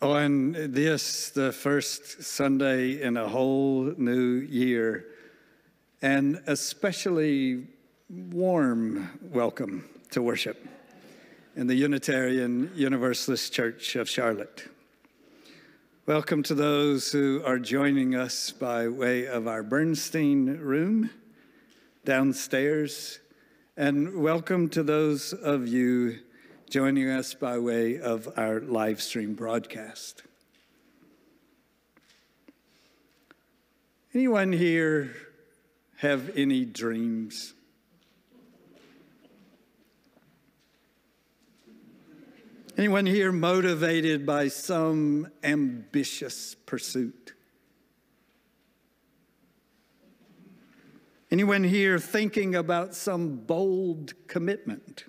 On this, the first Sunday in a whole new year, an especially warm welcome to worship in the Unitarian Universalist Church of Charlotte. Welcome to those who are joining us by way of our Bernstein room downstairs, and welcome to those of you joining us by way of our live stream broadcast. Anyone here have any dreams? Anyone here motivated by some ambitious pursuit? Anyone here thinking about some bold commitment?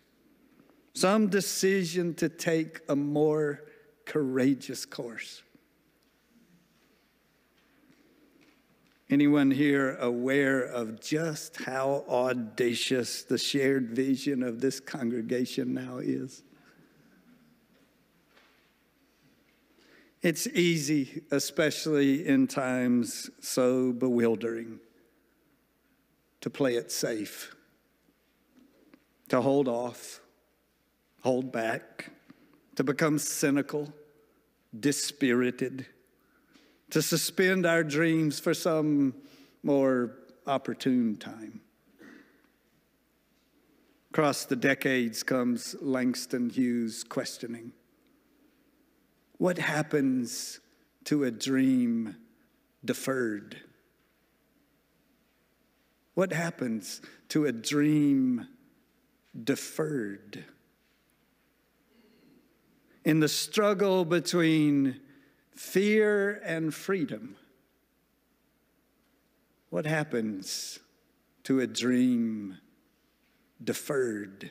Some decision to take a more courageous course? Anyone here aware of just how audacious the shared vision of this congregation now is? It's easy, especially in times so bewildering, to play it safe, to hold off, hold back, to become cynical, dispirited, to suspend our dreams for some more opportune time. Across the decades comes Langston Hughes' questioning. What happens to a dream deferred? What happens to a dream deferred? In the struggle between fear and freedom, what happens to a dream deferred?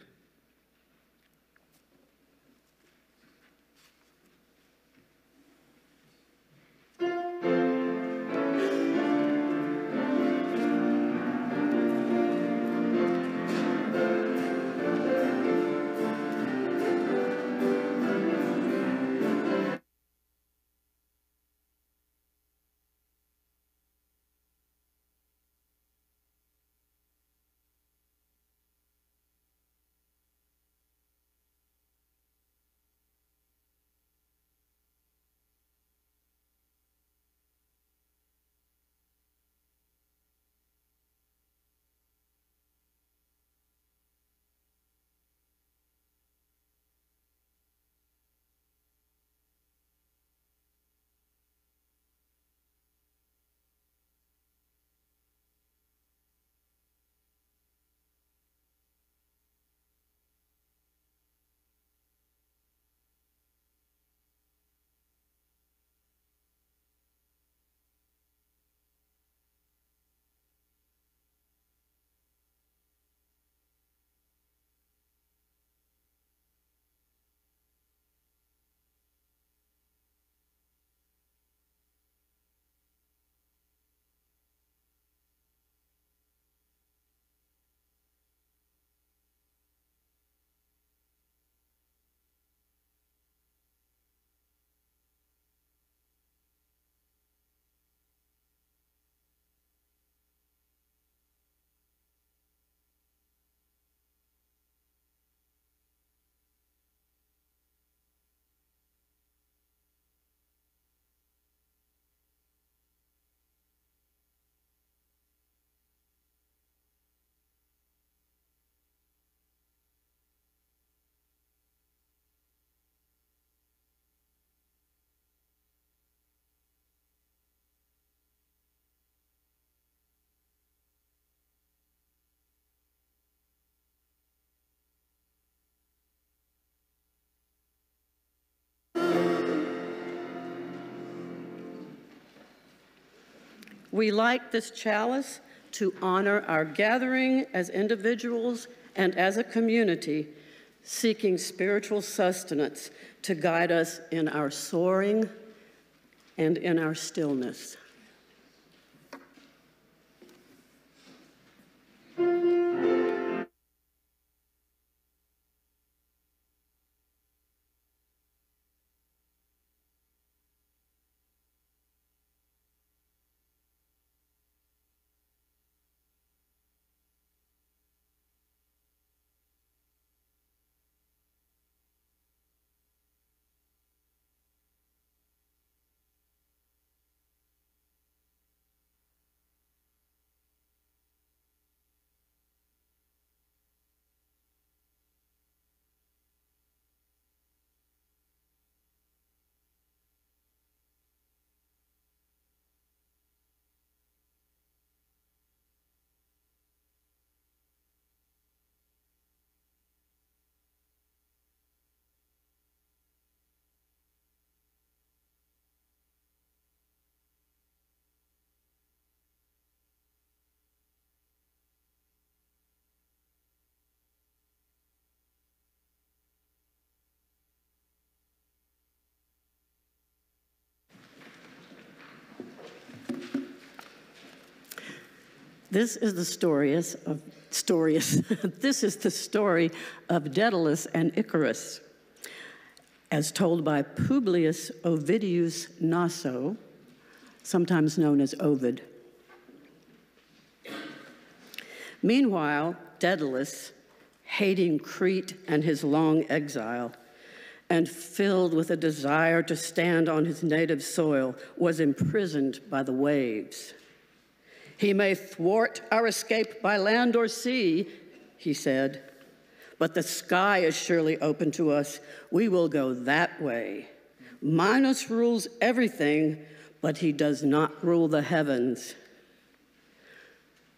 We light this chalice to honor our gathering as individuals and as a community, seeking spiritual sustenance to guide us in our soaring and in our stillness. This is the this is the story of Daedalus and Icarus, as told by Publius Ovidius Naso, sometimes known as Ovid. Meanwhile, Daedalus, hating Crete and his long exile, and filled with a desire to stand on his native soil, was imprisoned by the waves. "He may thwart our escape by land or sea," he said, "but the sky is surely open to us. We will go that way. Minos rules everything, but he does not rule the heavens."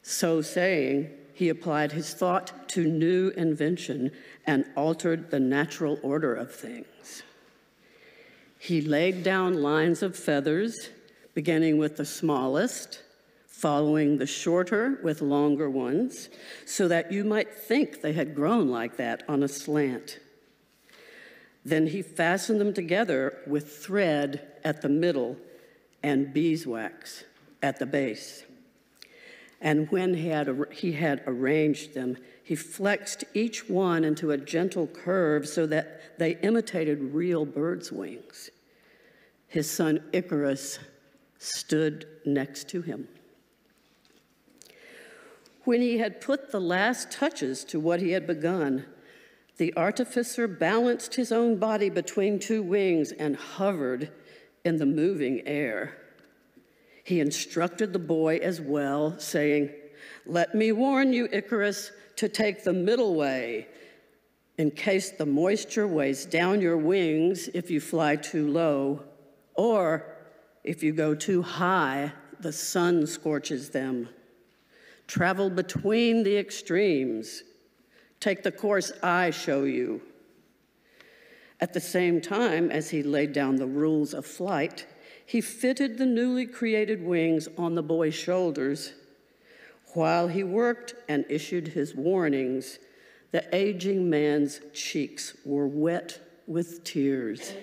So saying, he applied his thought to new invention and altered the natural order of things. He laid down lines of feathers, beginning with the smallest, following the shorter with longer ones, so that you might think they had grown like that on a slant. Then he fastened them together with thread at the middle and beeswax at the base. And when he had arranged them, he flexed each one into a gentle curve so that they imitated real birds' wings. His son Icarus stood next to him. When he had put the last touches to what he had begun, the artificer balanced his own body between two wings and hovered in the moving air. He instructed the boy as well, saying, "Let me warn you, Icarus, to take the middle way, in case the moisture weighs down your wings if you fly too low, or if you go too high, the sun scorches them. Travel between the extremes. Take the course I show you." At the same time as he laid down the rules of flight, he fitted the newly created wings on the boy's shoulders. While he worked and issued his warnings, the aging man's cheeks were wet with tears.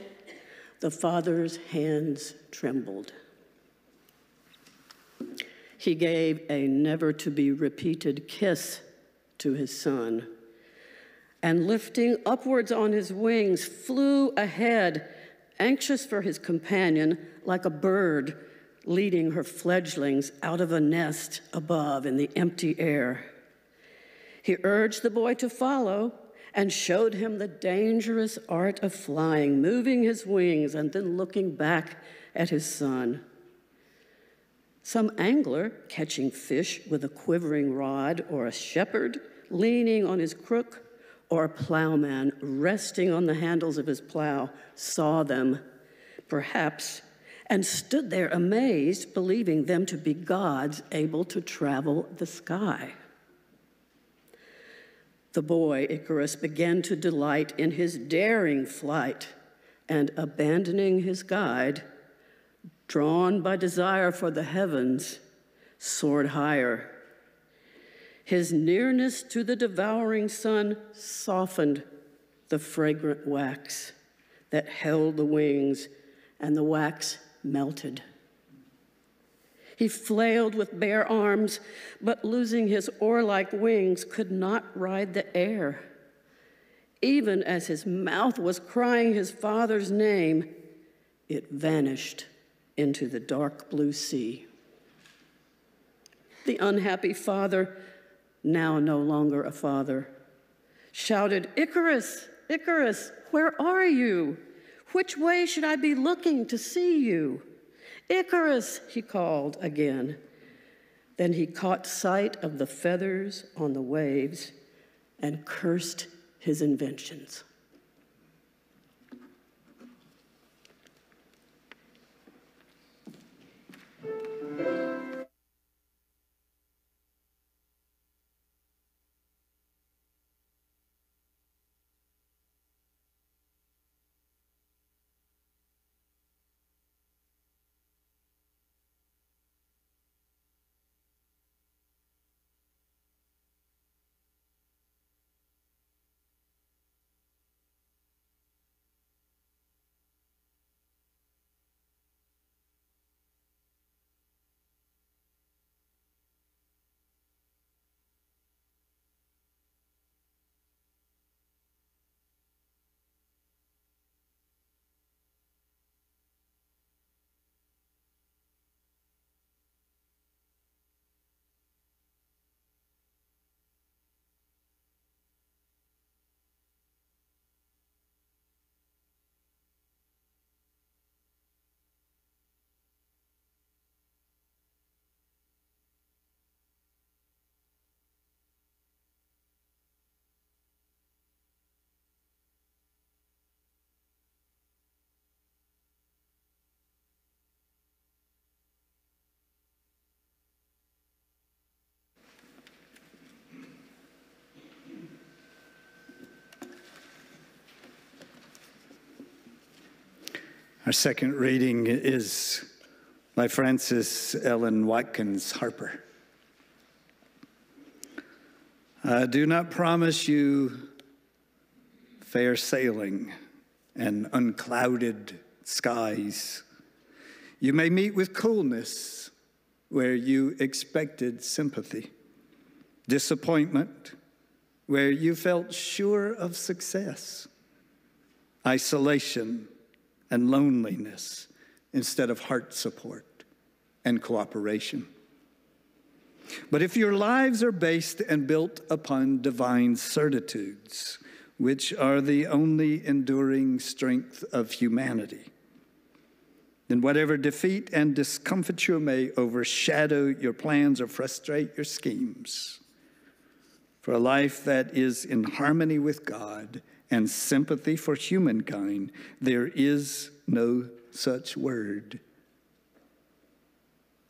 The father's hands trembled. He gave a never-to-be-repeated kiss to his son, and lifting upwards on his wings, flew ahead, anxious for his companion, like a bird leading her fledglings out of a nest above in the empty air. He urged the boy to follow and showed him the dangerous art of flying, moving his wings and then looking back at his son. Some angler catching fish with a quivering rod, or a shepherd leaning on his crook, or a plowman resting on the handles of his plow saw them, perhaps, and stood there amazed, believing them to be gods able to travel the sky. The boy, Icarus, began to delight in his daring flight, and abandoning his guide, drawn by desire for the heavens, soared higher. His nearness to the devouring sun softened the fragrant wax that held the wings, and the wax melted. He flailed with bare arms, but losing his oar-like wings, could not ride the air. Even as his mouth was crying his father's name, it vanished into the dark blue sea. The unhappy father, now no longer a father, shouted, "Icarus, Icarus, where are you? Which way should I be looking to see you? Icarus," he called again. Then he caught sight of the feathers on the waves and cursed his inventions. Our second reading is by Frances Ellen Watkins Harper. I do not promise you fair sailing and unclouded skies. You may meet with coolness where you expected sympathy, disappointment where you felt sure of success, isolation and loneliness instead of heart support and cooperation. But if your lives are based and built upon divine certitudes, which are the only enduring strength of humanity, then whatever defeat and discomfiture may overshadow your plans or frustrate your schemes, for a life that is in harmony with God and sympathy for humankind, there is no such word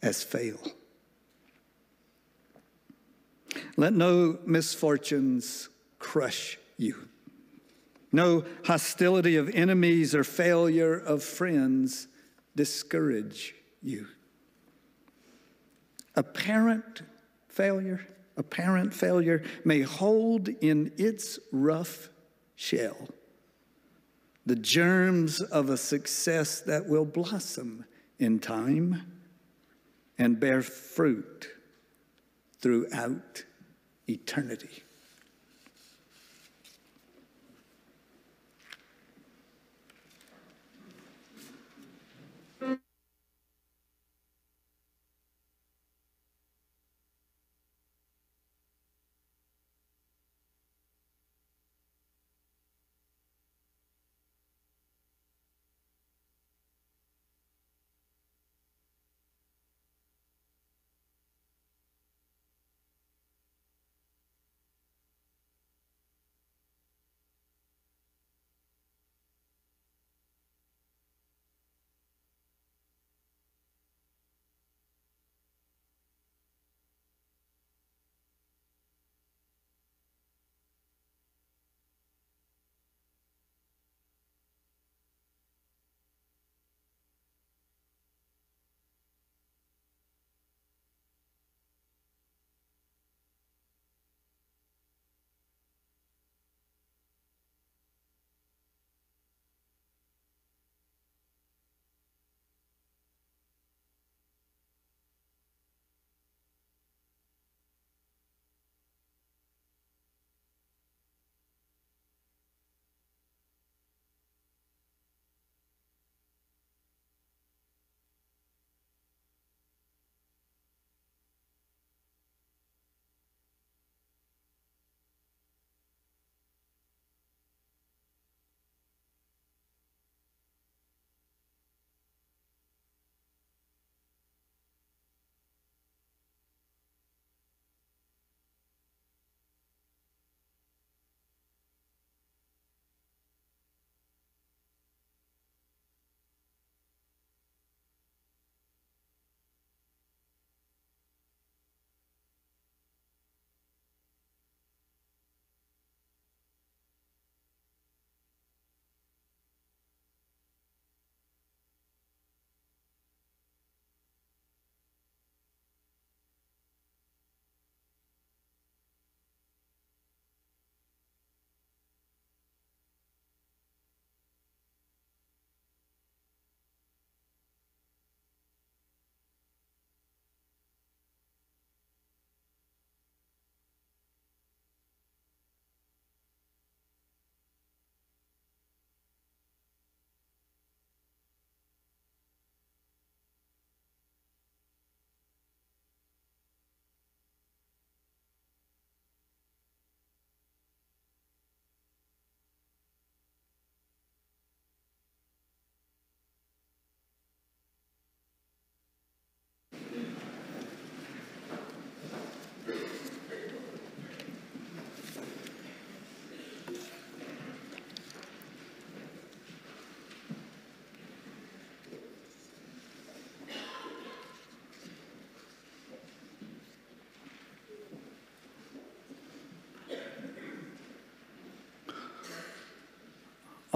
as fail. Let no misfortunes crush you. No hostility of enemies or failure of friends discourage you. Apparent failure may hold in its rough shell the germs of a success that will blossom in time and bear fruit throughout eternity.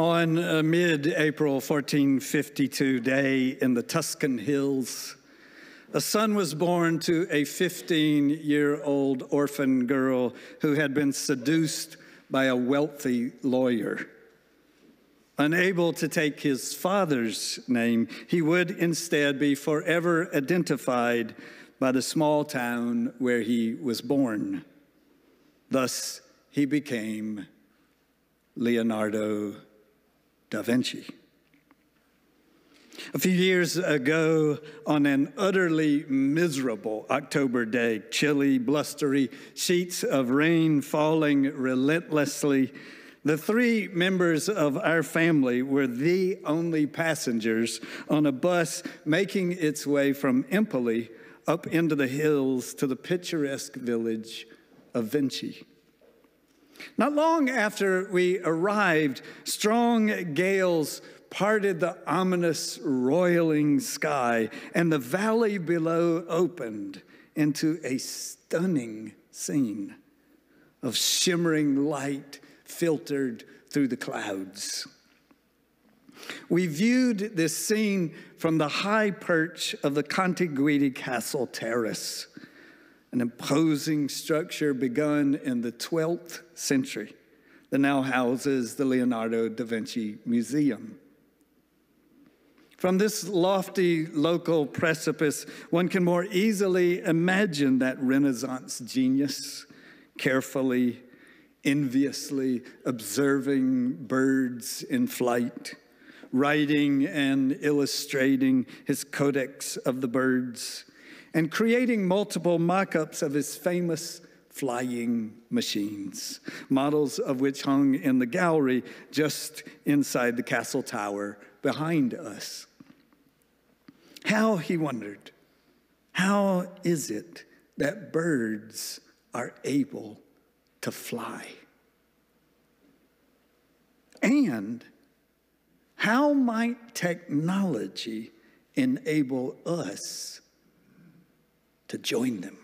On a mid-April 1452 day in the Tuscan hills, a son was born to a 15-year-old orphan girl who had been seduced by a wealthy lawyer. Unable to take his father's name, he would instead be forever identified by the small town where he was born. Thus, he became Leonardo da Vinci. A few years ago, on an utterly miserable October day, chilly, blustery, sheets of rain falling relentlessly, the three members of our family were the only passengers on a bus making its way from Empoli up into the hills to the picturesque village of Vinci. Not long after we arrived, strong gales parted the ominous, roiling sky, and the valley below opened into a stunning scene of shimmering light filtered through the clouds. We viewed this scene from the high perch of the Conte Guidi Castle Terrace, an imposing structure begun in the 12th century that now houses the Leonardo da Vinci Museum. From this lofty local precipice, one can more easily imagine that Renaissance genius carefully, enviously observing birds in flight, writing and illustrating his Codex of the Birds, and creating multiple mock-ups of his famous flying machines, models of which hung in the gallery just inside the castle tower behind us. How, he wondered, how is it that birds are able to fly? And how might technology enable us to join them?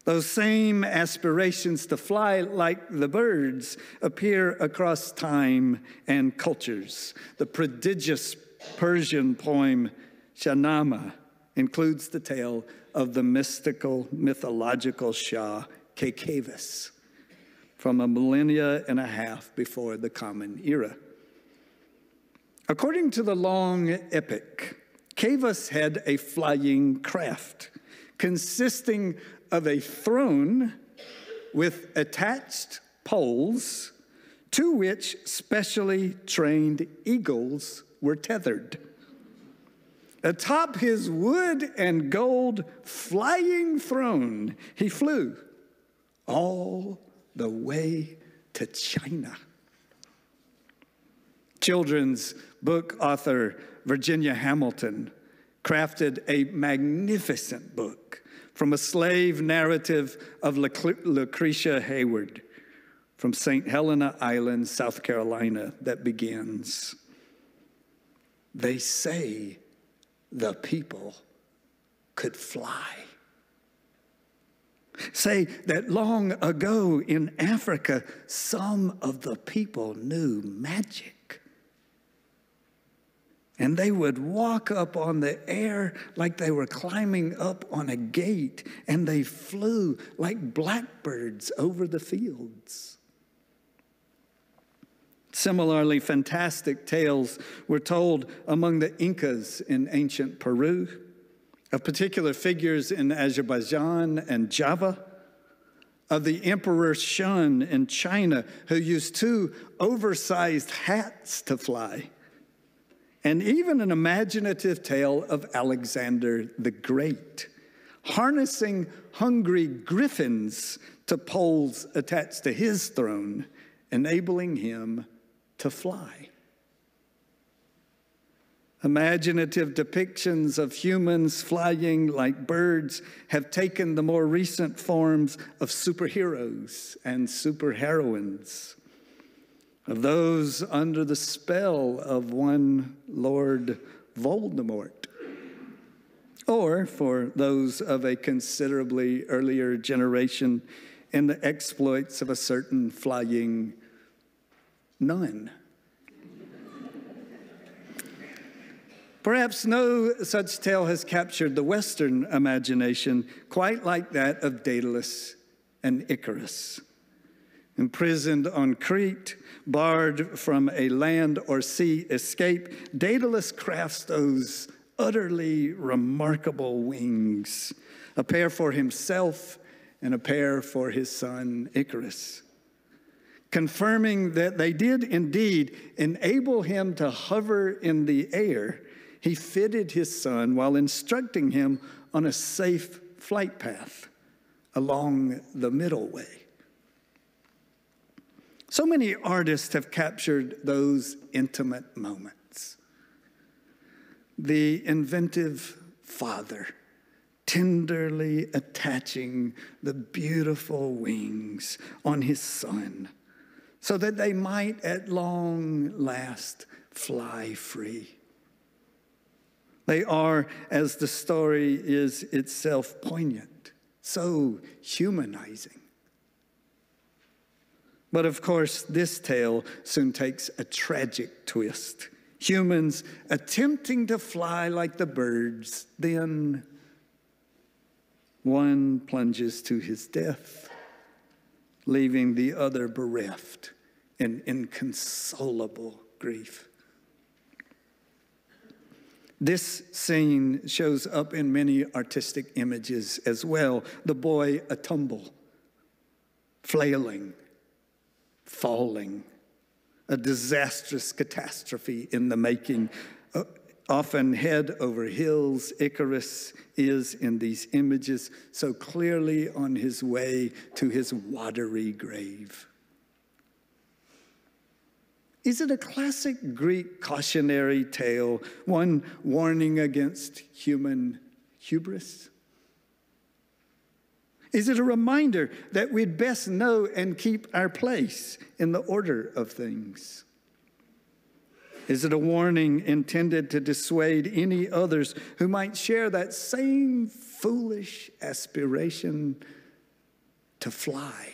Those same aspirations to fly like the birds appear across time and cultures. The prodigious Persian poem Shahnameh includes the tale of the mythological Shah Kaykavis from a millennia and a half before the Common Era. According to the long epic, Kaykavis had a flying craft consisting of a throne with attached poles to which specially trained eagles were tethered. Atop his wood and gold flying throne, he flew all the way to China. Children's book author Virginia Hamilton crafted a magnificent book from a slave narrative of Lucretia Hayward from St. Helena Island, South Carolina, that begins, "They say the people could fly." Say that long ago in Africa, some of the people knew magic. And they would walk up on the air like they were climbing up on a gate, and they flew like blackbirds over the fields. Similarly, fantastic tales were told among the Incas in ancient Peru, of particular figures in Azerbaijan and Java, of the Emperor Shun in China, who used 2 oversized hats to fly, and even an imaginative tale of Alexander the Great, harnessing hungry griffins to poles attached to his throne, enabling him to fly. Imaginative depictions of humans flying like birds have taken the more recent forms of superheroes and superheroines, of those under the spell of one Lord Voldemort, or for those of a considerably earlier generation in the exploits of a certain flying None. Perhaps no such tale has captured the Western imagination quite like that of Daedalus and Icarus. Imprisoned on Crete, barred from a land or sea escape, Daedalus crafts those utterly remarkable wings, a pair for himself and a pair for his son Icarus, confirming that they did indeed enable him to hover in the air. He fitted his son while instructing him on a safe flight path along the middle way. So many artists have captured those intimate moments. The inventive father tenderly attaching the beautiful wings on his son so that they might at long last fly free. They are, as the story is itself poignant, so humanizing. But of course, this tale soon takes a tragic twist. Humans attempting to fly like the birds, then one plunges to his death, leaving the other bereft in inconsolable grief. This scene shows up in many artistic images as well. The boy a-tumble, flailing, falling, a disastrous catastrophe in the making. Often head over heels, Icarus is in these images so clearly on his way to his watery grave. Is it a classic Greek cautionary tale, one warning against human hubris? Is it a reminder that we'd best know and keep our place in the order of things? Is it a warning intended to dissuade any others who might share that same foolish aspiration to fly?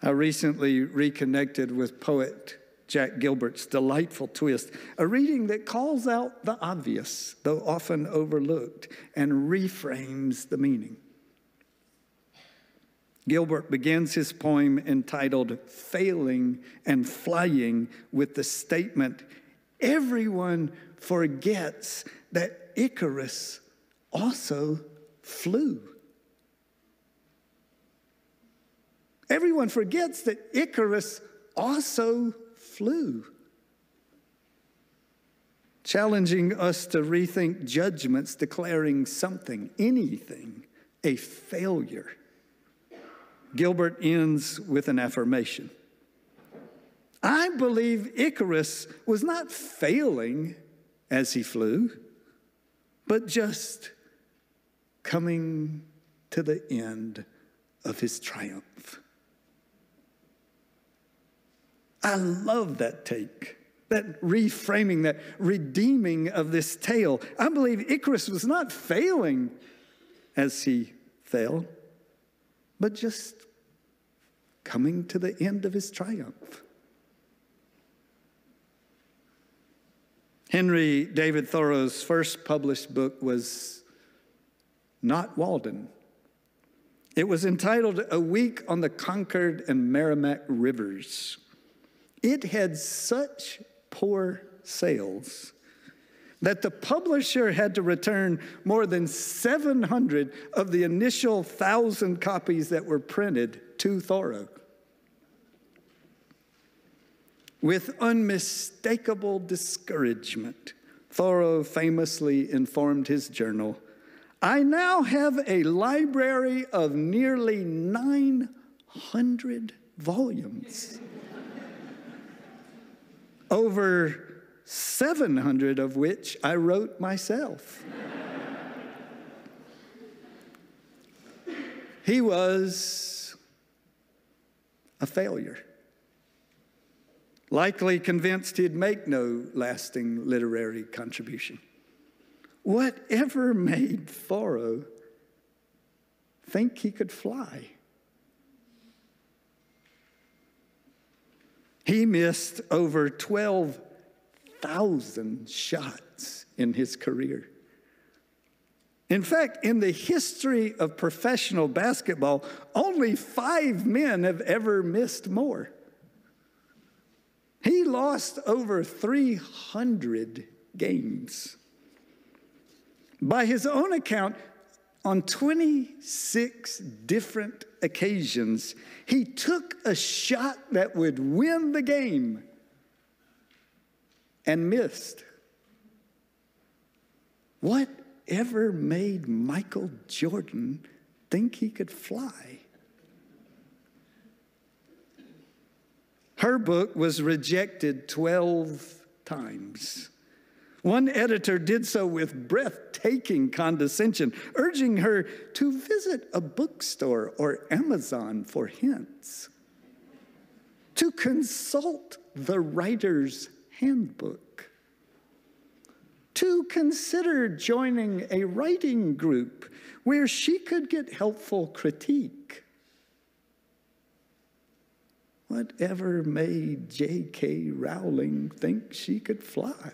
I recently reconnected with poet Jack Gilbert's delightful twist, a reading that calls out the obvious, though often overlooked, and reframes the meaning. Gilbert begins his poem entitled Failing and Flying with the statement, "Everyone forgets that Icarus also flew." Everyone forgets that Icarus also flew, challenging us to rethink judgments, declaring something, anything, a failure. Gilbert ends with an affirmation. I believe Icarus was not failing as he flew, but just coming to the end of his triumph. I love that take, that reframing, that redeeming of this tale. I believe Icarus was not failing as he fell, but just coming to the end of his triumph. Henry David Thoreau's first published book was not Walden. It was entitled A Week on the Concord and Merrimack Rivers. It had such poor sales that the publisher had to return more than 700 of the initial 1,000 copies that were printed to Thoreau. With unmistakable discouragement, Thoreau famously informed his journal, I now have a library of nearly 900 volumes. Over 700 of which I wrote myself. He was a failure, likely convinced he'd make no lasting literary contribution. Whatever made Thoreau think he could fly? He missed over 12,000 shots in his career. In fact, in the history of professional basketball, only 5 men have ever missed more. He lost over 300 games. By his own account, on 26 different occasions, he took a shot that would win the game and missed. Whatever made Michael Jordan think he could fly? Her book was rejected 12 times. One editor did so with breathtaking condescension, urging her to visit a bookstore or Amazon for hints, to consult the writer's handbook, to consider joining a writing group where she could get helpful critique. Whatever made J.K. Rowling think she could fly?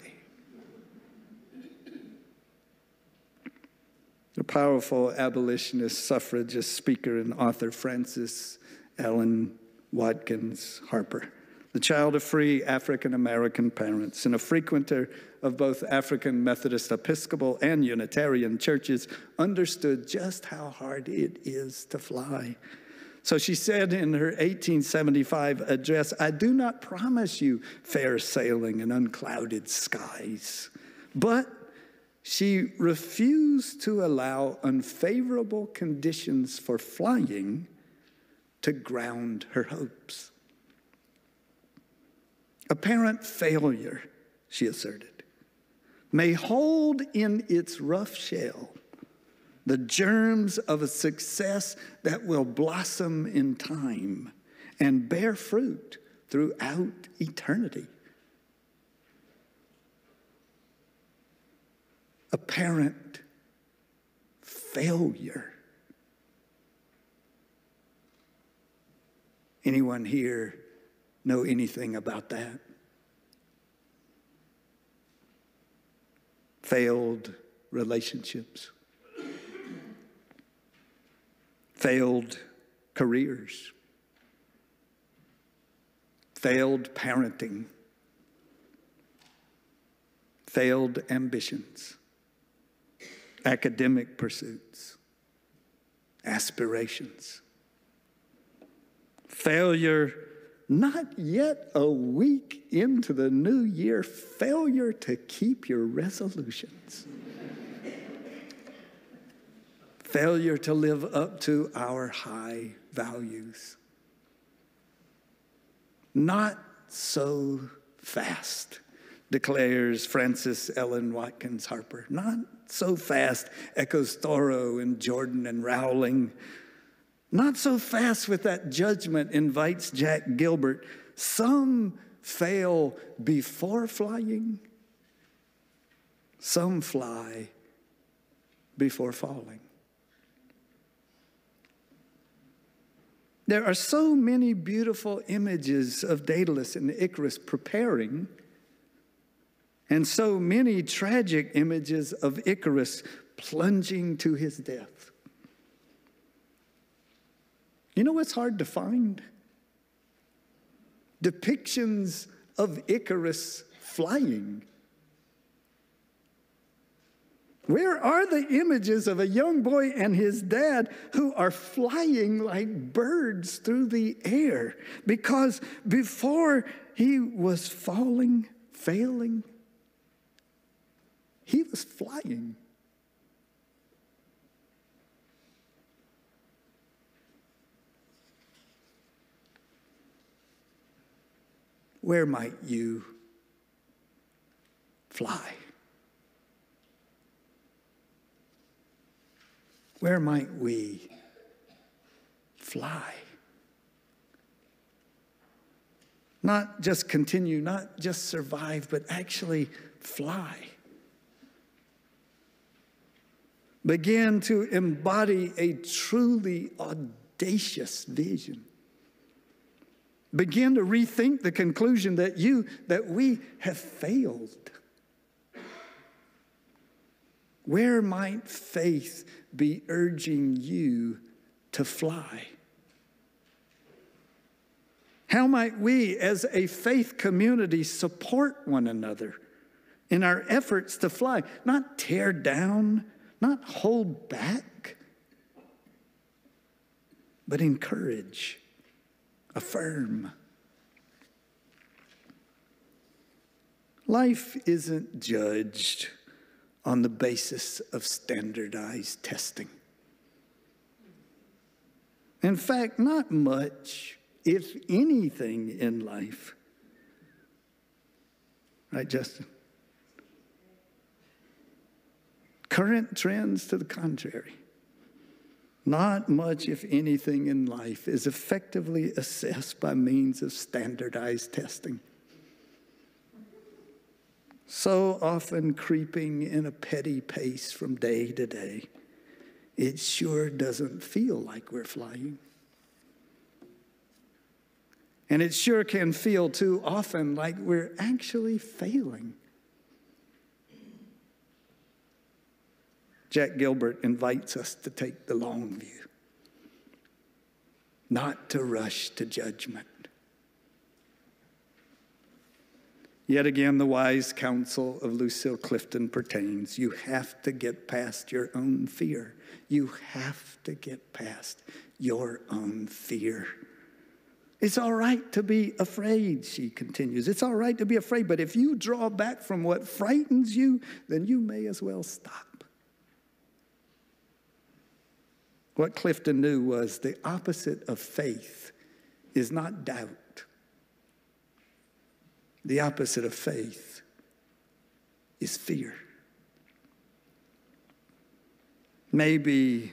The powerful abolitionist, suffragist speaker and author Frances Ellen Watkins Harper, the child of free African-American parents and a frequenter of both African Methodist Episcopal and Unitarian churches, understood just how hard it is to fly. So she said in her 1875 address, "I do not promise you fair sailing and unclouded skies," but she refused to allow unfavorable conditions for flying to ground her hopes. Apparent failure, she asserted, may hold in its rough shell the germs of a success that will blossom in time and bear fruit throughout eternity. Apparent failure. Anyone here know anything about that? Failed relationships, failed careers, failed parenting, failed ambitions, academic pursuits, aspirations. Failure, not yet a week into the new year, failure to keep your resolutions. Failure to live up to our high values. Not so fast, declares Frances Ellen Watkins Harper. Not so fast, echoes Thoreau and Jordan and Rowling. Not so fast with that judgment, invites Jack Gilbert. Some fail before flying. Some fly before falling. There are so many beautiful images of Daedalus and Icarus preparing, and so many tragic images of Icarus plunging to his death. You know what's hard to find? Depictions of Icarus flying. Where are the images of a young boy and his dad who are flying like birds through the air? Because before he was failing, he was flying. Where might you fly? Where might we fly? Not just continue, not just survive, but actually fly. Begin to embody a truly audacious vision. begin to rethink the conclusion that we have failed. Where might faith be urging you to fly? How might we as a faith community support one another in our efforts to fly? Not tear down, not hold back, but encourage, affirm. Life isn't judged on the basis of standardized testing. In fact, not much, if anything, in life. Right, Justin? Current trends to the contrary. Not much, if anything, in life is effectively assessed by means of standardized testing. So often creeping in a petty pace from day to day, it sure doesn't feel like we're flying. And it sure can feel too often like we're actually failing. Jack Gilbert invites us to take the long view, not to rush to judgment. Yet again, the wise counsel of Lucille Clifton pertains. You have to get past your own fear. You have to get past your own fear. It's all right to be afraid, she continues. It's all right to be afraid, but if you draw back from what frightens you, then you may as well stop. What Clifton knew was the opposite of faith is not doubt. The opposite of faith is fear. Maybe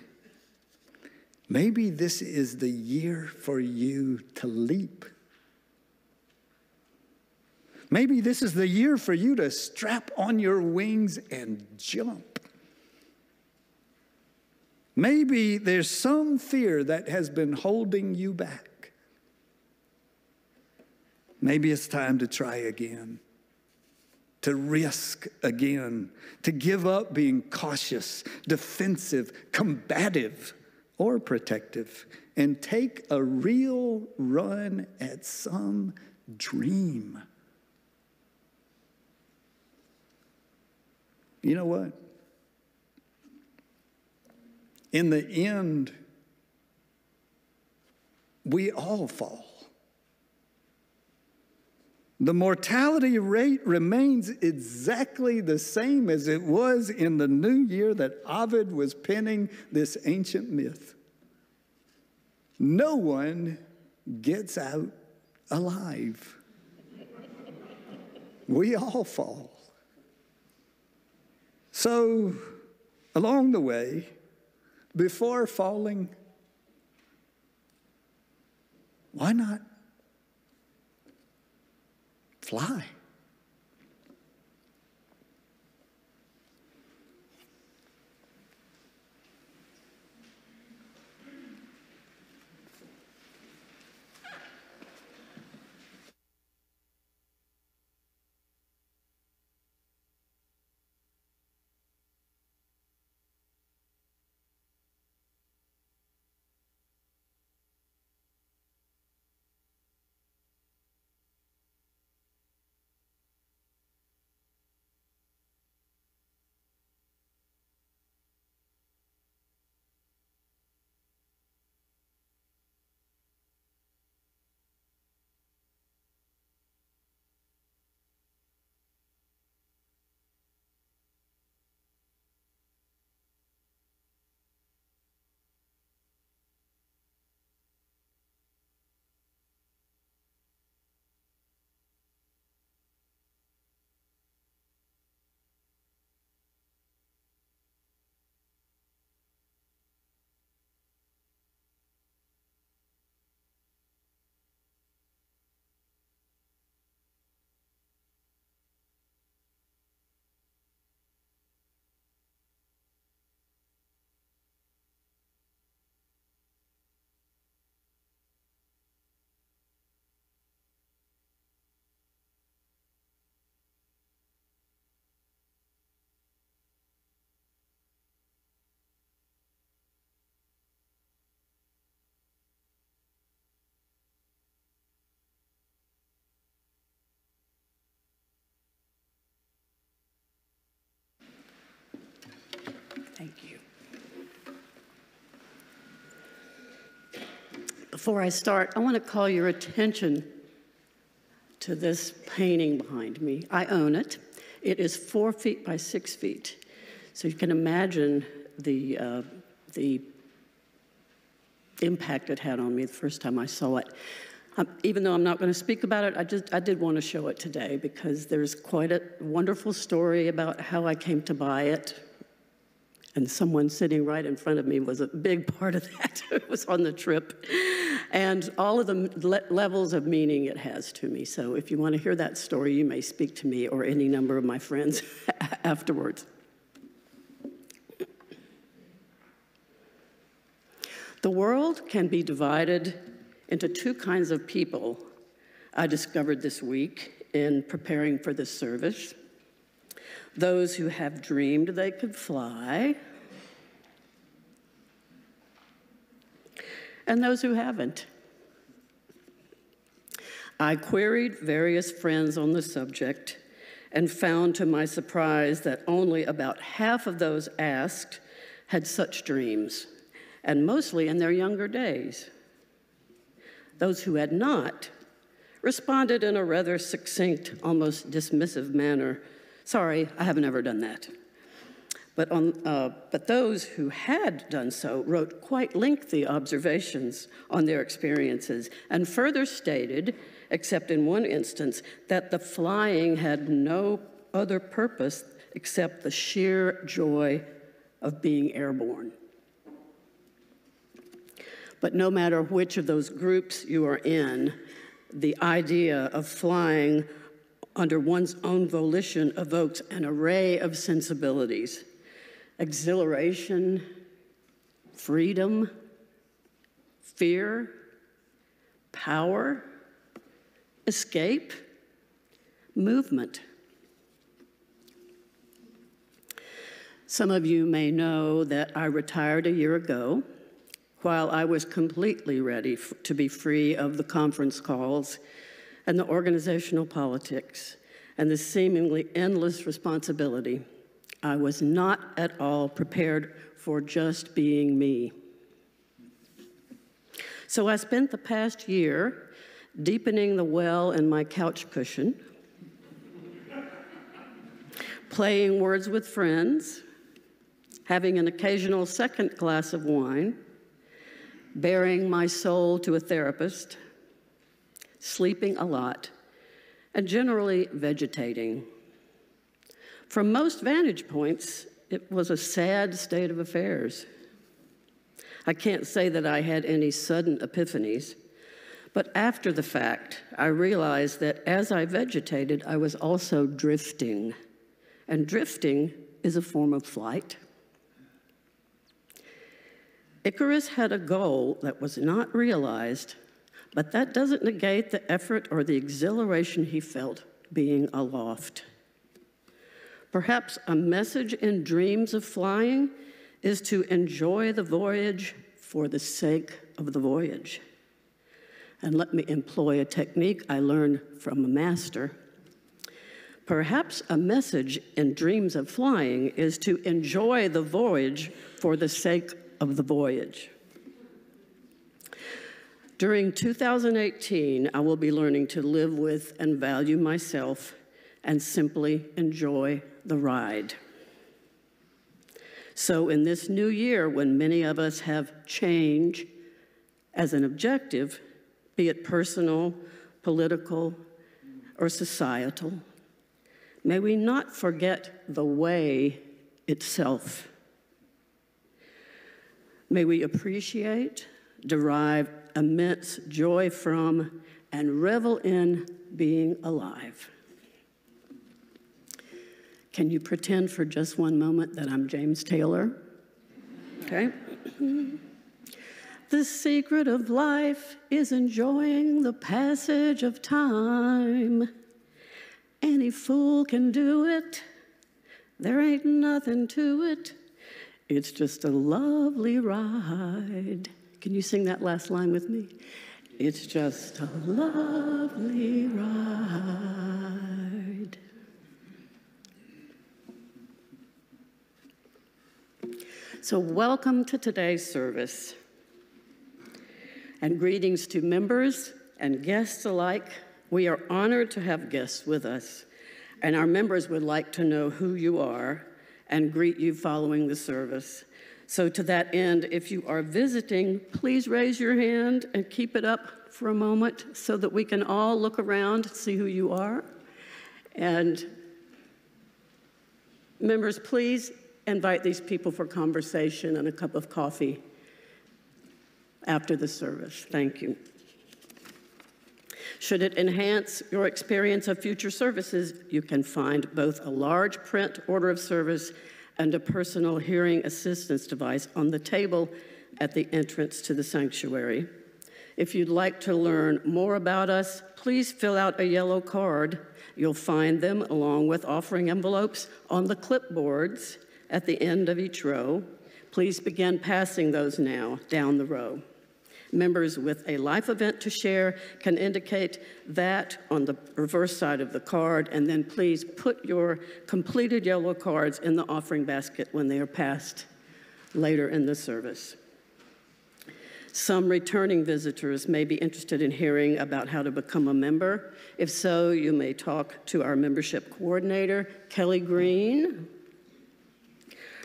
this is the year for you to leap. Maybe this is the year for you to strap on your wings and jump. Maybe there's some fear that has been holding you back. Maybe it's time to try again, to risk again, to give up being cautious, defensive, combative, or protective, and take a real run at some dream. You know what? In the end, we all fall. The mortality rate remains exactly the same as it was in the new year that Ovid was penning this ancient myth. No one gets out alive. We all fall. So, along the way, before falling, why not fly? Before I start, I want to call your attention to this painting behind me. I own it. It is 4 feet by 6 feet. So you can imagine the impact it had on me the first time I saw it. Even though I'm not going to speak about it, I did want to show it today because there's quite a wonderful story about how I came to buy it. And someone sitting right in front of me was a big part of that. It was on the trip. And all of the levels of meaning it has to me. So if you want to hear that story, you may speak to me or any number of my friends afterwards. The world can be divided into two kinds of people, I discovered this week in preparing for this service. Those who have dreamed they could fly, and those who haven't. I queried various friends on the subject and found to my surprise that only about half of those asked had such dreams, and mostly in their younger days. Those who had not responded in a rather succinct, almost dismissive manner. Sorry, I have never done that. But those who had done so wrote quite lengthy observations on their experiences and further stated, except in one instance, that the flying had no other purpose except the sheer joy of being airborne. But no matter which of those groups you are in, the idea of flying under one's own volition evokes an array of sensibilities: exhilaration, freedom, fear, power, escape, movement. Some of you may know that I retired a year ago while I was completely ready to be free of the conference calls and the organizational politics and the seemingly endless responsibility. I was not at all prepared for just being me. So I spent the past year deepening the well in my couch cushion, playing words with friends, having an occasional second glass of wine, bearing my soul to a therapist, sleeping a lot, and generally vegetating. From most vantage points, it was a sad state of affairs. I can't say that I had any sudden epiphanies, but after the fact, I realized that as I vegetated, I was also drifting, and drifting is a form of flight. Icarus had a goal that was not realized, but that doesn't negate the effort or the exhilaration he felt being aloft. Perhaps a message in dreams of flying is to enjoy the voyage for the sake of the voyage. And let me employ a technique I learned from a master. Perhaps a message in dreams of flying is to enjoy the voyage for the sake of the voyage. During 2018, I will be learning to live with and value myself and simply enjoy the ride. So in this new year, when many of us have change as an objective, be it personal, political, or societal, may we not forget the way itself. May we appreciate, derive immense joy from, and revel in being alive. Can you pretend for just one moment that I'm James Taylor? Okay. The secret of life is enjoying the passage of time. Any fool can do it. There ain't nothing to it. It's just a lovely ride. Can you sing that last line with me? It's just a lovely ride. So welcome to today's service. And greetings to members and guests alike. We are honored to have guests with us, and our members would like to know who you are and greet you following the service. So to that end, if you are visiting, please raise your hand and keep it up for a moment so that we can all look around, see who you are. And members, please invite these people for conversation and a cup of coffee after the service. Thank you. Should it enhance your experience of future services, you can find both a large print order of service and a personal hearing assistance device on the table at the entrance to the sanctuary. If you'd like to learn more about us, please fill out a yellow card. You'll find them along with offering envelopes on the clipboards at the end of each row. Please begin passing those now down the row. Members with a life event to share can indicate that on the reverse side of the card, and then please put your completed yellow cards in the offering basket when they are passed later in the service. Some returning visitors may be interested in hearing about how to become a member. If so, you may talk to our membership coordinator, Kelly Green.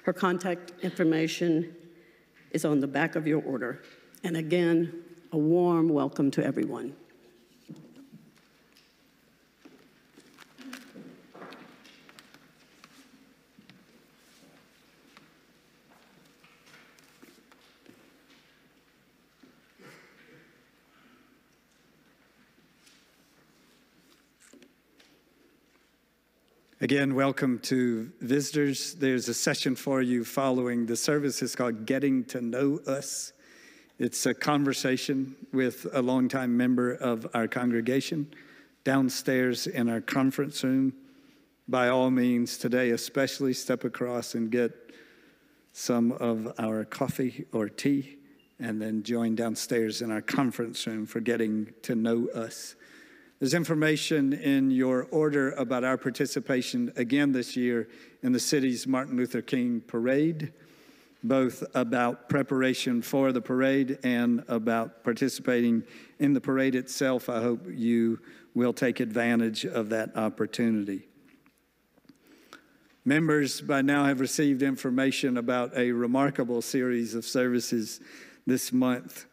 Her contact information is on the back of your order. And again, a warm welcome to everyone. Again, welcome to visitors. There's a session for you following the service. It's called Getting to Know Us. It's a conversation with a longtime member of our congregation downstairs in our conference room. By all means, today especially, step across and get some of our coffee or tea, and then join downstairs in our conference room for Getting to Know Us. There's information in your order about our participation again this year in the city's Martin Luther King Parade, both about preparation for the parade and about participating in the parade itself. I hope you will take advantage of that opportunity. Members by now have received information about a remarkable series of services this month.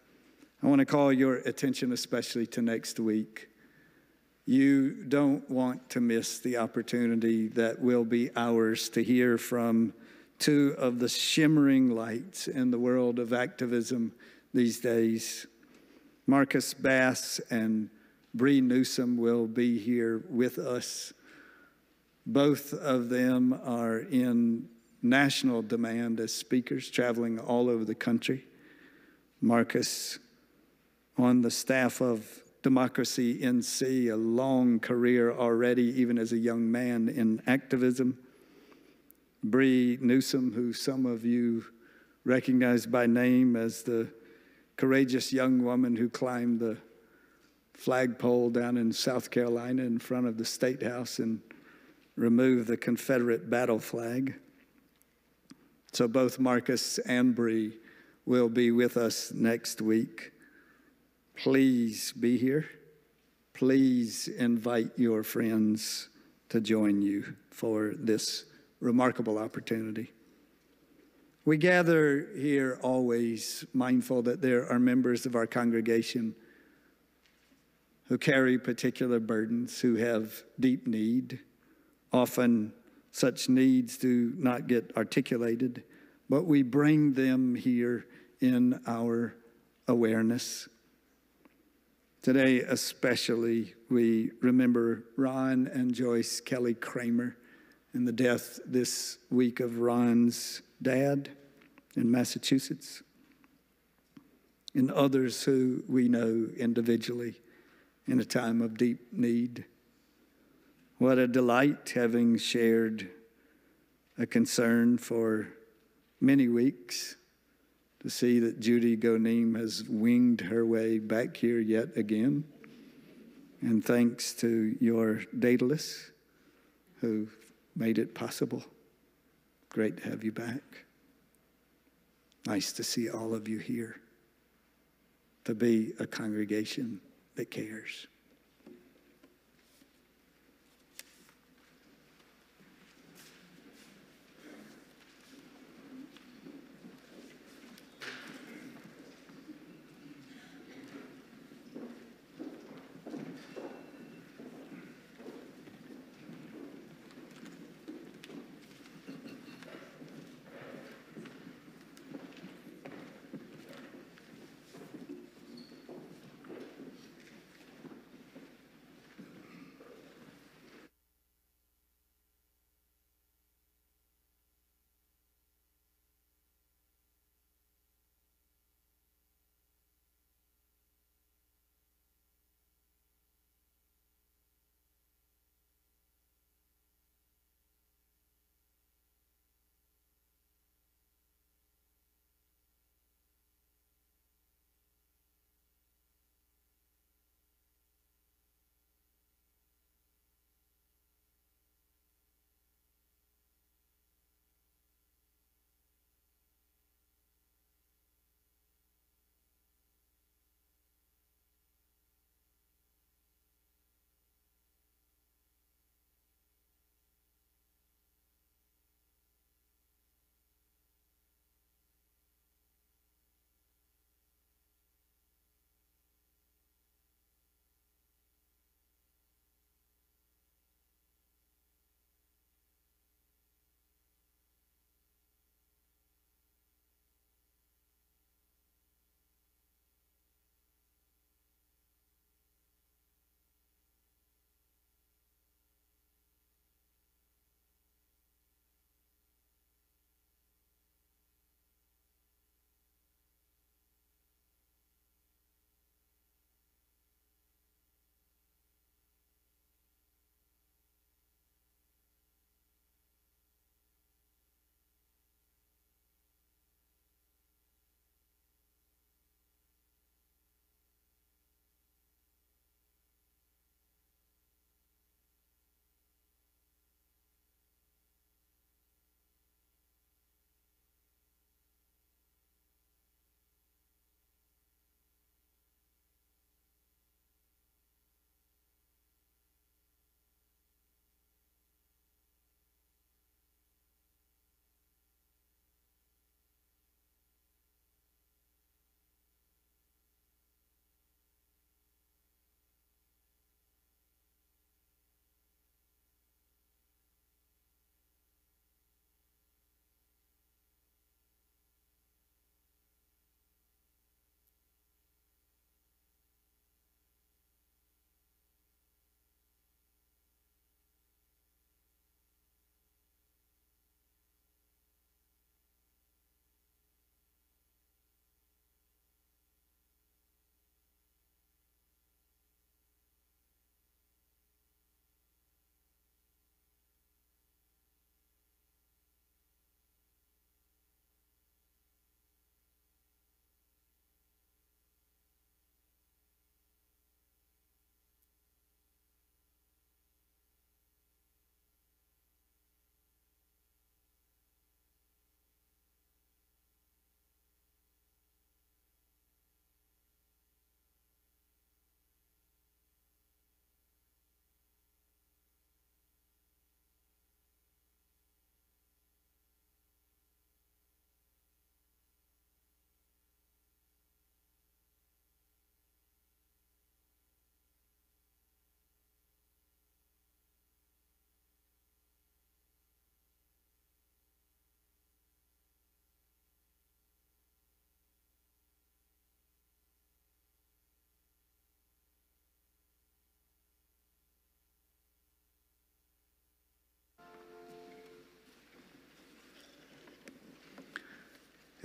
I want to call your attention especially to next week. You don't want to miss the opportunity that will be ours to hear from two of the shimmering lights in the world of activism these days. Marcus Bass and Bree Newsom will be here with us. Both of them are in national demand as speakers, traveling all over the country. Marcus on the staff of Democracy NC, a long career already, even as a young man in activism. Bree Newsom, who some of you recognize by name as the courageous young woman who climbed the flagpole down in South Carolina in front of the State House and removed the Confederate battle flag. So both Marcus and Bree will be with us next week. Please be here. Please invite your friends to join you for this remarkable opportunity. We gather here always mindful that there are members of our congregation who carry particular burdens, who have deep need. Often such needs do not get articulated, but we bring them here in our awareness. Today especially, we remember Ron and Joyce Kelly Kramer and the death this week of Ron's dad in Massachusetts, and others who we know individually in a time of deep need. What a delight, having shared a concern for many weeks, to see that Judy Goneem has winged her way back here yet again. And thanks to your Daedalus, who made it possible. Great to have you back. Nice to see all of you here. to be a congregation that cares.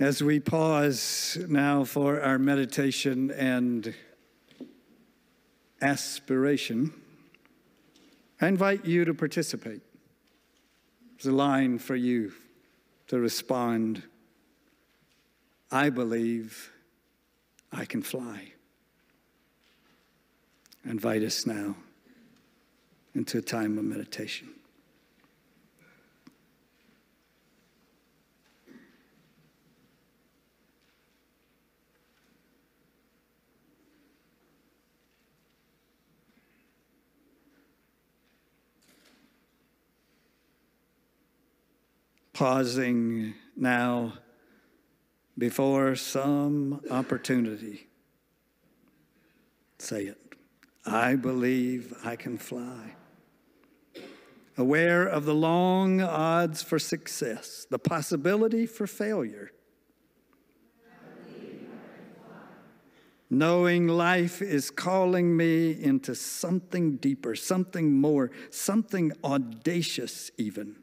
As we pause now for our meditation and aspiration, I invite you to participate. There's a line for you to respond. I believe I can fly. I invite us now into a time of meditation. pausing now before some opportunity. Say it. I believe I can fly. Aware of the long odds for success, the possibility for failure. Knowing life is calling me into something deeper, something more, something audacious even.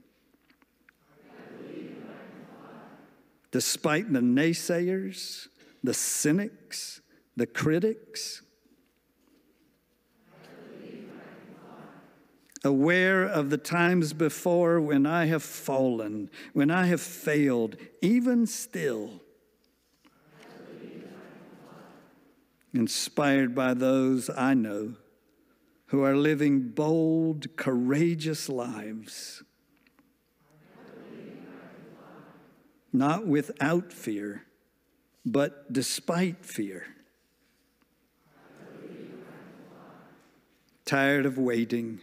Despite the naysayers, the cynics, the critics. Aware of the times before when I have fallen, when I have failed, even still. Inspired by those I know who are living bold, courageous lives. Not without fear, but despite fear. Tired of waiting,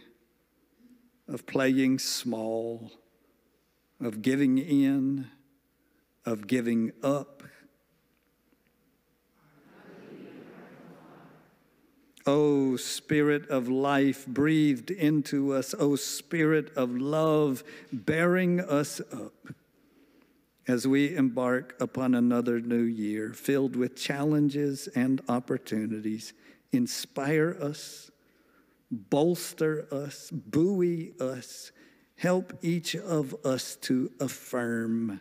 of playing small, of giving in, of giving up. O Spirit of life breathed into us, O Spirit of love bearing us up as we embark upon another new year filled with challenges and opportunities. Inspire us, bolster us, buoy us, help each of us to affirm.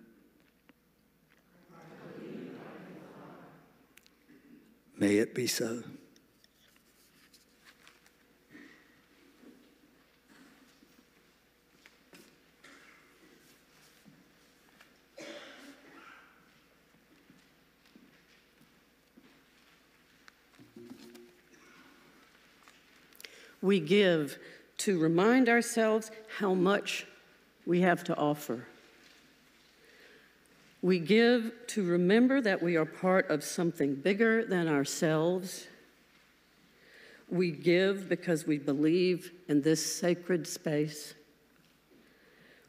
May it be so. We give to remind ourselves how much we have to offer. We give to remember that we are part of something bigger than ourselves. We give because we believe in this sacred space.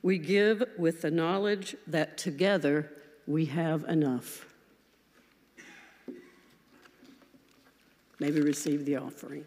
We give with the knowledge that together we have enough. May we receive the offering.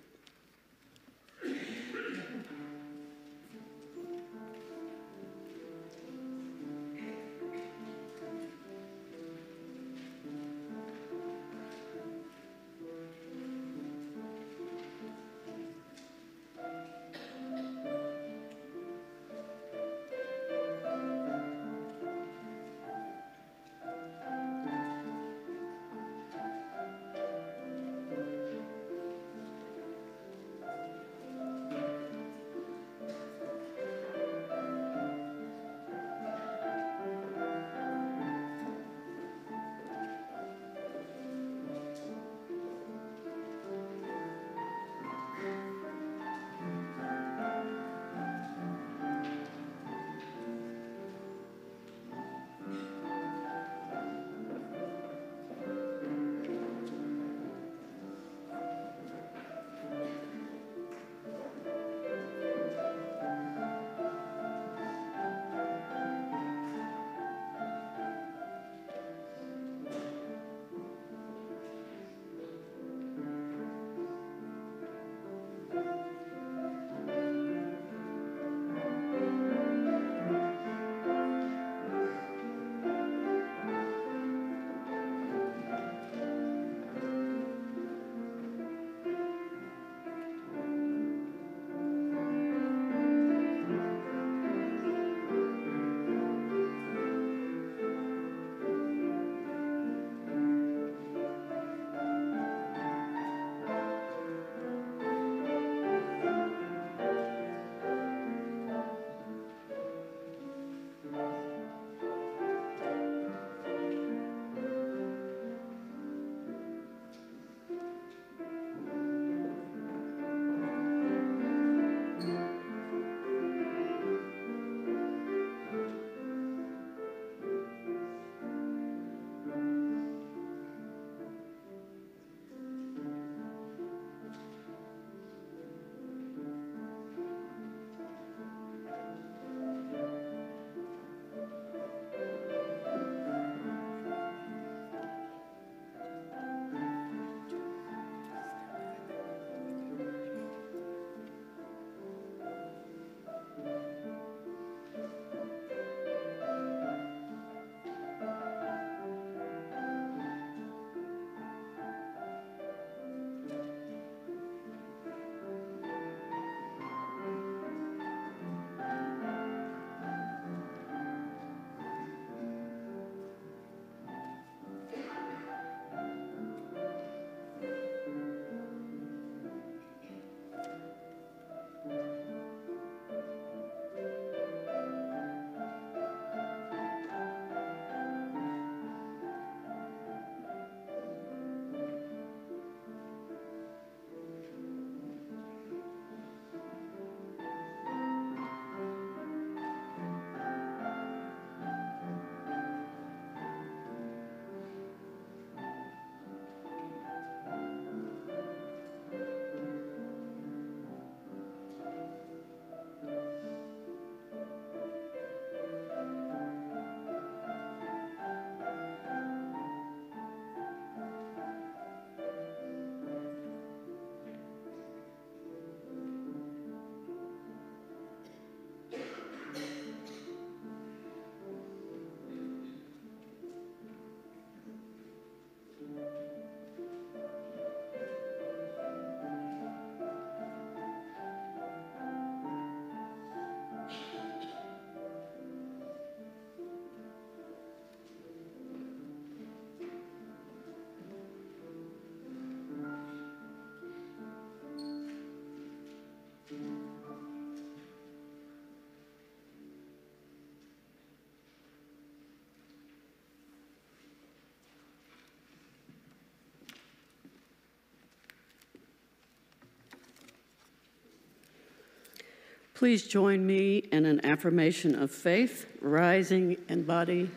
Please join me in an affirmation of faith, rising in body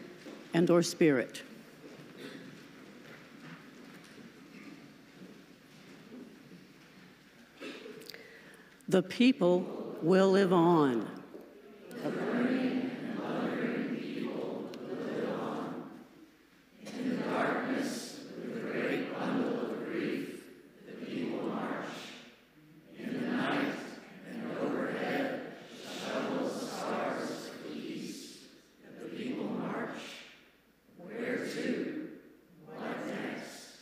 and/or spirit. The people will live on. A burning and mothering people will live on. In the darkness, with a great bundle of grief, the people march. In the night and overhead, shovel the stars of the east. The people march. Where to? What next?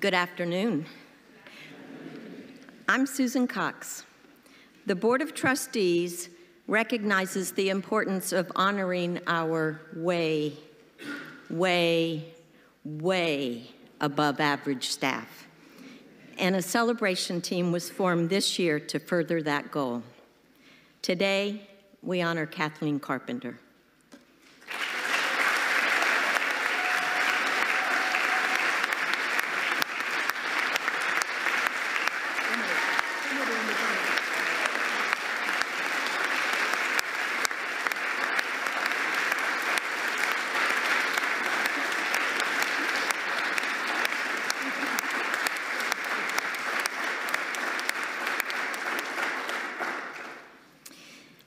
Good afternoon. I'm Susan Cox. The Board of Trustees recognizes the importance of honoring our way above average staff. And a celebration team was formed this year to further that goal. Today, we honor Kathleen Carpenter.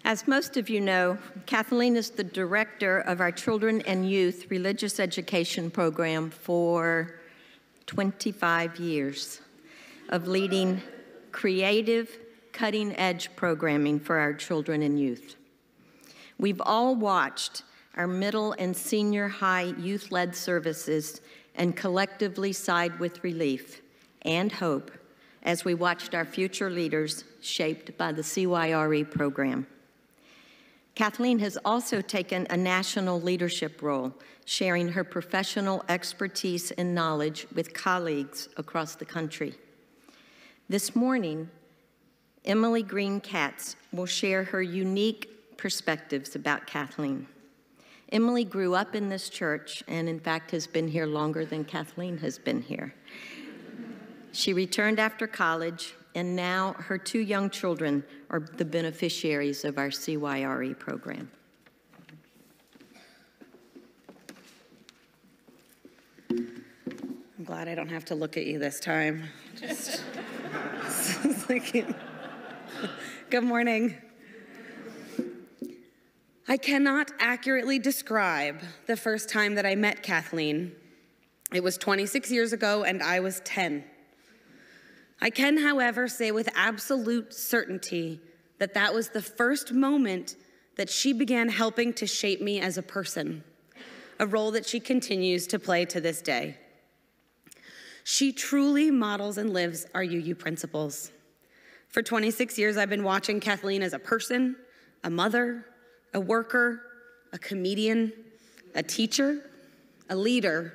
As most of you know, Kathleen is the director of our Children and Youth Religious Education Program for 25 years of leading creative, cutting-edge programming for our children and youth. We've all watched our middle and senior high youth-led services and collectively sighed with relief and hope as we watched our future leaders shaped by the CYRE program. Kathleen has also taken a national leadership role, sharing her professional expertise and knowledge with colleagues across the country. This morning, Emily Green-Katz will share her unique perspectives about Kathleen. Emily grew up in this church and, in fact, has been here longer than Kathleen has been here. She returned after college, and now her two young children are the beneficiaries of our CYRE program. I'm glad I don't have to look at you this time. Just thinking. Good morning. I cannot accurately describe the first time that I met Kathleen. It was 26 years ago, and I was 10. I can, however, say with absolute certainty that that was the first moment that she began helping to shape me as a person, a role that she continues to play to this day. She truly models and lives our UU principles. For 26 years, I've been watching Kathleen as a person, a mother, a worker, a comedian, a teacher, a leader,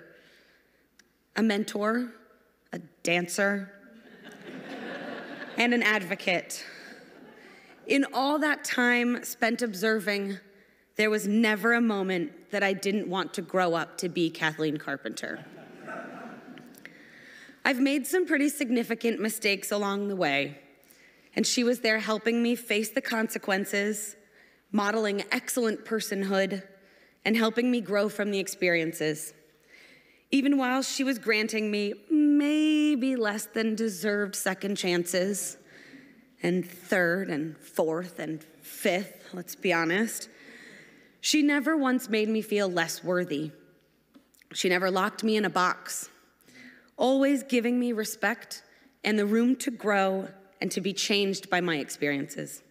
a mentor, a dancer, and an advocate. In all that time spent observing, there was never a moment that I didn't want to grow up to be Kathleen Carpenter. I've made some pretty significant mistakes along the way, and she was there helping me face the consequences, modeling excellent personhood, and helping me grow from the experiences. Even while she was granting me maybe less than deserved second chances, and third and fourth and fifth, let's be honest, she never once made me feel less worthy. She never locked me in a box, always giving me respect and the room to grow and to be changed by my experiences.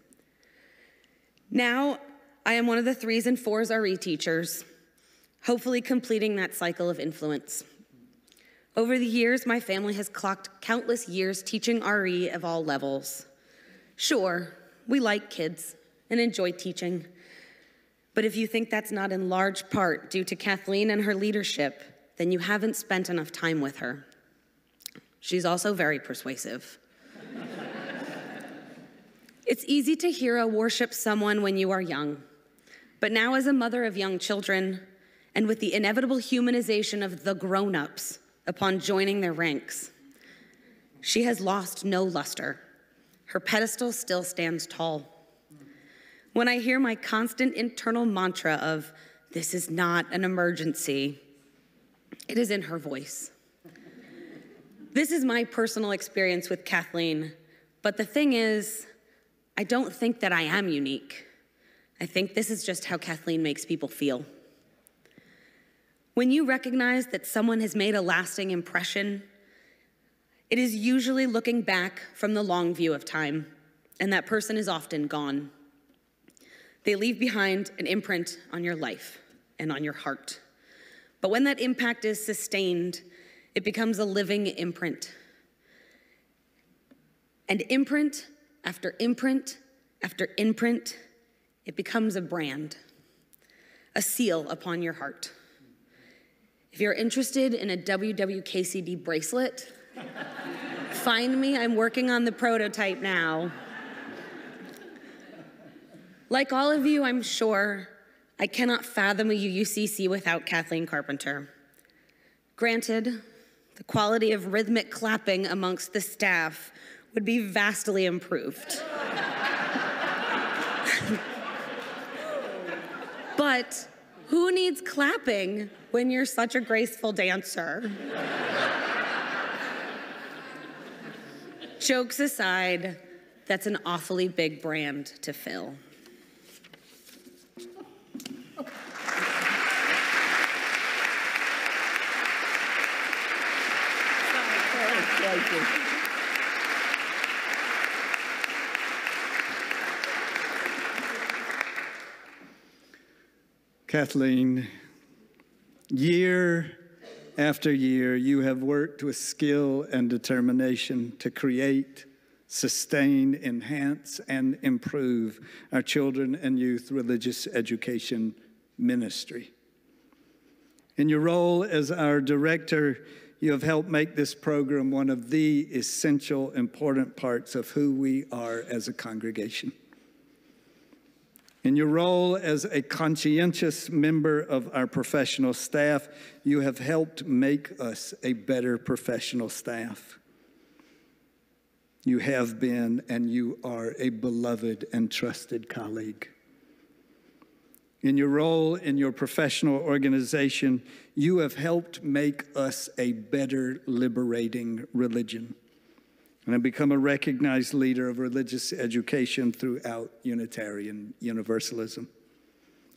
Now, I am one of the 3s and 4s RE teachers, hopefully completing that cycle of influence. Over the years, my family has clocked countless years teaching RE of all levels. Sure, we like kids and enjoy teaching, but if you think that's not in large part due to Kathleen and her leadership, then you haven't spent enough time with her. She's also very persuasive. It's easy to hero worship someone when you are young, but now as a mother of young children, and with the inevitable humanization of the grown-ups upon joining their ranks, she has lost no luster. Her pedestal still stands tall. When I hear my constant internal mantra of, "This is not an emergency," it is in her voice. This is my personal experience with Kathleen, but the thing is, I don't think that I am unique. I think this is just how Kathleen makes people feel. When you recognize that someone has made a lasting impression, it is usually looking back from the long view of time, and that person is often gone. They leave behind an imprint on your life and on your heart. But when that impact is sustained, it becomes a living imprint. And imprint after imprint after imprint, it becomes a brand, a seal upon your heart. If you're interested in a WWKCD bracelet, find me. I'm working on the prototype now. Like all of you, I'm sure, I cannot fathom a UUCC without Kathleen Carpenter. Granted, the quality of rhythmic clapping amongst the staff would be vastly improved. But who needs clapping when you're such a graceful dancer? Jokes aside, that's an awfully big brand to fill. Kathleen, year after year, you have worked with skill and determination to create, sustain, enhance, and improve our children and youth religious education ministry. In your role as our director, you have helped make this program one of the essential, important parts of who we are as a congregation. In your role as a conscientious member of our professional staff, you have helped make us a better professional staff. You have been and you are a beloved and trusted colleague. In your role in your professional organization, you have helped make us a better liberating religion and have become a recognized leader of religious education throughout Unitarian Universalism.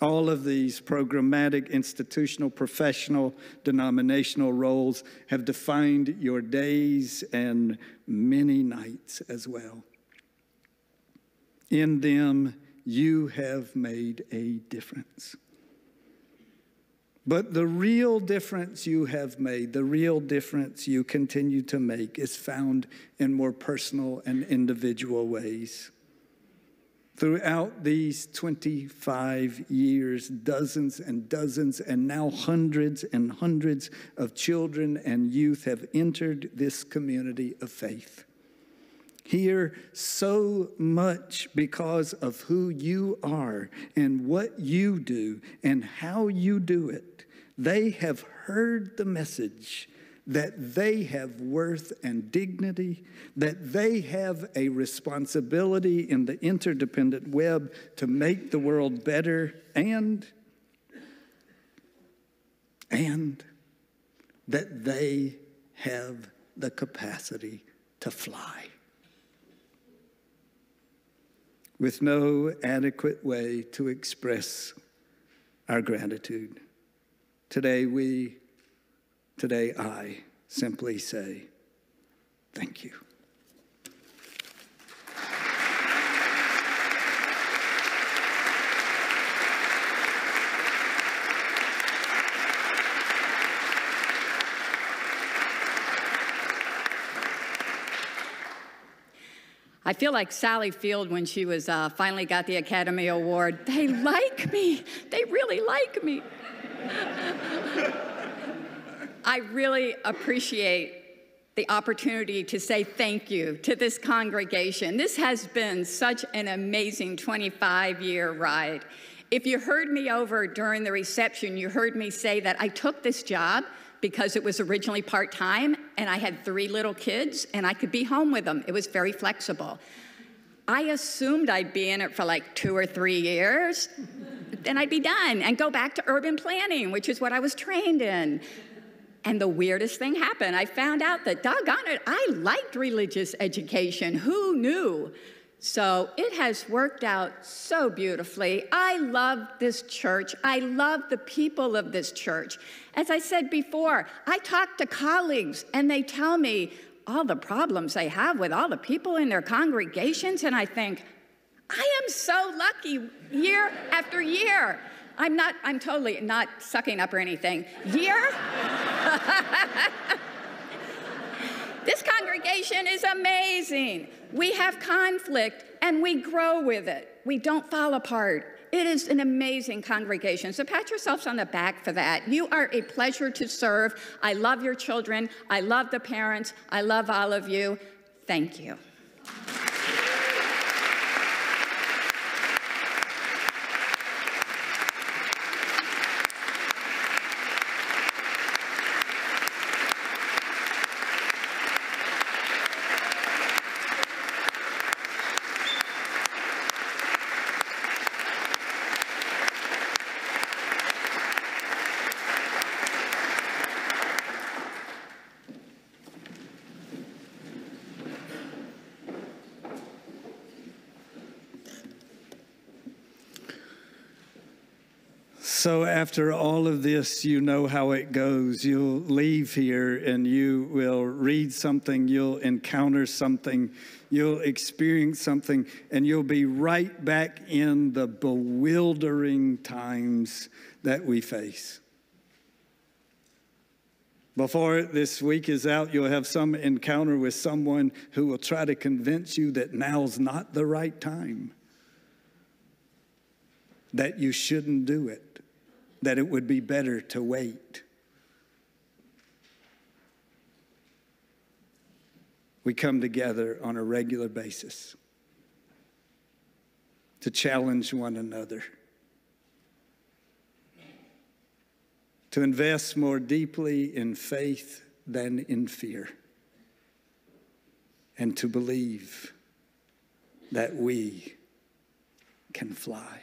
All of these programmatic, institutional, professional, denominational roles have defined your days and many nights as well. In them, you have made a difference. But the real difference you have made, the real difference you continue to make, is found in more personal and individual ways. Throughout these 25 years, dozens and dozens, and now hundreds and hundreds of children and youth have entered this community of faith. Here, so much because of who you are and what you do and how you do it. They have heard the message that they have worth and dignity, that they have a responsibility in the interdependent web to make the world better, and that they have the capacity to fly. With no adequate way to express our gratitude, today I simply say, thank you. I feel like Sally Field when she was finally got the Academy Award. They like me. They really like me. I really appreciate the opportunity to say thank you to this congregation. This has been such an amazing 25-year ride. If you heard me over during the reception, you heard me say that I took this job because it was originally part-time, and I had 3 little kids, and I could be home with them. It was very flexible. I assumed I'd be in it for like 2 or 3 years, then I'd be done and go back to urban planning, which is what I was trained in. And the weirdest thing happened. I found out that, doggone it, I liked religious education. Who knew? So it has worked out so beautifully. I love this church. I love the people of this church. As I said before, I talk to colleagues and they tell me all the problems they have with all the people in their congregations, and I think, I am so lucky year after year. I'm totally not sucking up or anything. This congregation is amazing. We have conflict and we grow with it. We don't fall apart. It is an amazing congregation. So pat yourselves on the back for that. You are a pleasure to serve. I love your children. I love the parents. I love all of you. Thank you. So after all of this, you know how it goes. You'll leave here and you will read something, you'll encounter something, you'll experience something, and you'll be right back in the bewildering times that we face. Before this week is out, you'll have some encounter with someone who will try to convince you that now's not the right time, that you shouldn't do it, that it would be better to wait. We come together on a regular basis to challenge one another, to invest more deeply in faith than in fear, and to believe that we can fly.